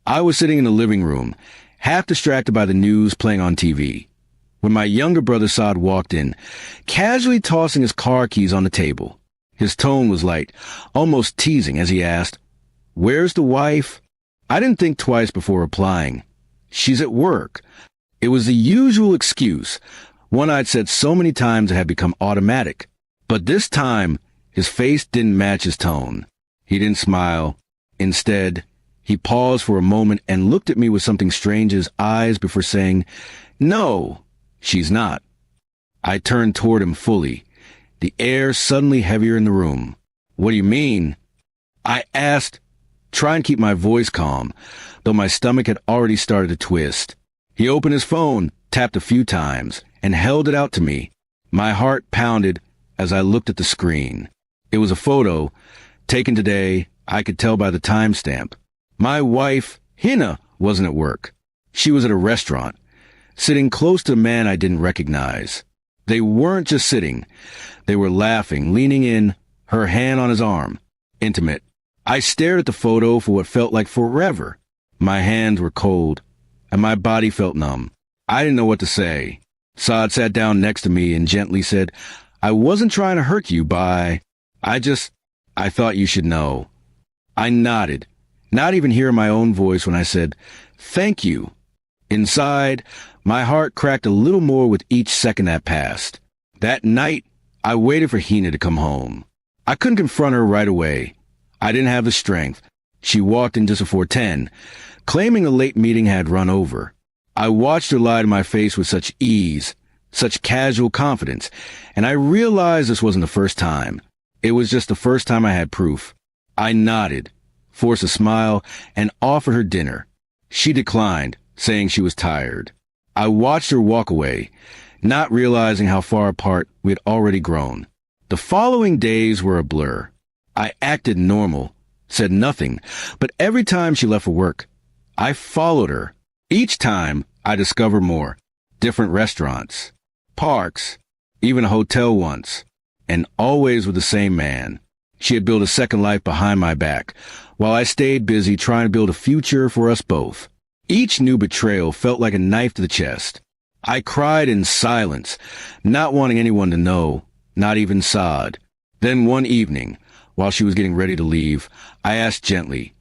I was sitting in the living room, half distracted by the news playing on TV, when my younger brother Saad walked in, casually tossing his car keys on the table. His tone was light, almost teasing as he asked, "Where's the wife?" I didn't think twice before replying. "She's at work." It was the usual excuse, one I'd said so many times it had become automatic. But this time, his face didn't match his tone. He didn't smile. Instead, he paused for a moment and looked at me with something strange in his eyes before saying, "No, she's not." I turned toward him fully, the air suddenly heavier in the room. "What do you mean?" I asked, trying to keep my voice calm, though my stomach had already started to twist. He opened his phone, tapped a few times, and held it out to me. My heart pounded as I looked at the screen. It was a photo, taken today. I could tell by the timestamp. My wife, Hina, wasn't at work. She was at a restaurant, sitting close to a man I didn't recognize. They weren't just sitting. They were laughing, leaning in, her hand on his arm. Intimate. I stared at the photo for what felt like forever. My hands were cold, and my body felt numb. I didn't know what to say. Saad sat down next to me and gently said, "I wasn't trying to hurt you by... I thought you should know." I nodded, not even hearing my own voice when I said, "Thank you." Inside, my heart cracked a little more with each second that passed. That night, I waited for Hina to come home. I couldn't confront her right away. I didn't have the strength. She walked in just before 10, claiming a late meeting had run over. I watched her lie to my face with such ease, such casual confidence, and I realized this wasn't the first time. It was just the first time I had proof. I nodded, forced a smile, and offered her dinner. She declined, saying she was tired. I watched her walk away, not realizing how far apart we had already grown. The following days were a blur. I acted normal, said nothing, but every time she left for work, I followed her. Each time, I discovered more. Different restaurants, parks, even a hotel once, and always with the same man. She had built a second life behind my back, while I stayed busy trying to build a future for us both. Each new betrayal felt like a knife to the chest. I cried in silence, not wanting anyone to know, not even Saad. Then one evening, while she was getting ready to leave, I asked gently,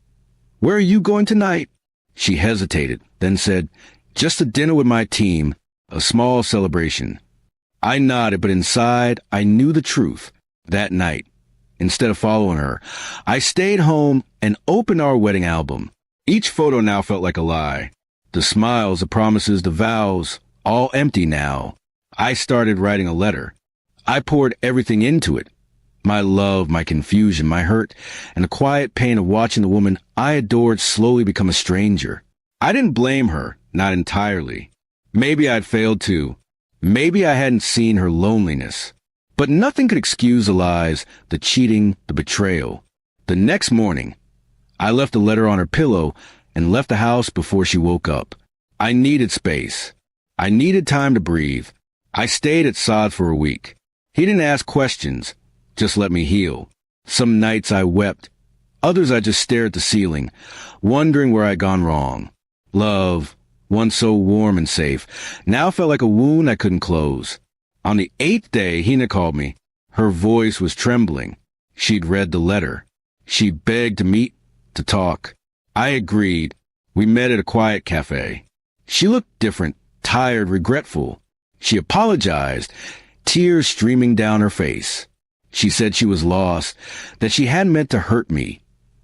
"Where are you going tonight?" She hesitated, then said, "Just a dinner with my team, a small celebration." I nodded, but inside, I knew the truth. That night, instead of following her, I stayed home and opened our wedding album. Each photo now felt like a lie. The smiles, the promises, the vows, all empty now. I started writing a letter. I poured everything into it. My love, my confusion, my hurt, and the quiet pain of watching the woman I adored slowly become a stranger. I didn't blame her, not entirely. Maybe I'd failed too. Maybe I hadn't seen her loneliness. But nothing could excuse the lies, the cheating, the betrayal. The next morning, I left a letter on her pillow and left the house before she woke up. I needed space. I needed time to breathe. I stayed at Saad for a week. He didn't ask questions, just let me heal. Some nights I wept. Others I just stared at the ceiling, wondering where I'd gone wrong. Love, once so warm and safe, now felt like a wound I couldn't close. On the 8th day, Hina called me. Her voice was trembling. She'd read the letter. She begged to meet, to talk. I agreed. We met at a quiet cafe. She looked different, tired, regretful. She apologized, tears streaming down her face. She said she was lost, that she hadn't meant to hurt me,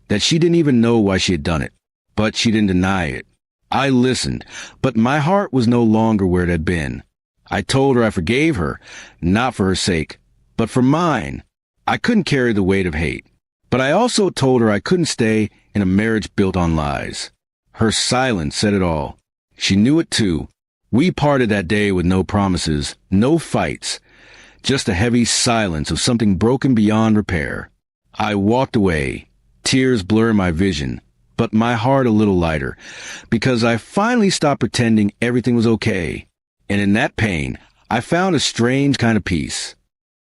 that she didn't even know why she had done it, but she didn't deny it. I listened, but my heart was no longer where it had been. I told her I forgave her, not for her sake, but for mine. I couldn't carry the weight of hate, but I also told her I couldn't stay in a marriage built on lies. Her silence said it all. She knew it too. We parted that day with no promises, no fights, just a heavy silence of something broken beyond repair. I walked away, tears blurring my vision, but my heart a little lighter, because I finally stopped pretending everything was okay. And in that pain, I found a strange kind of peace.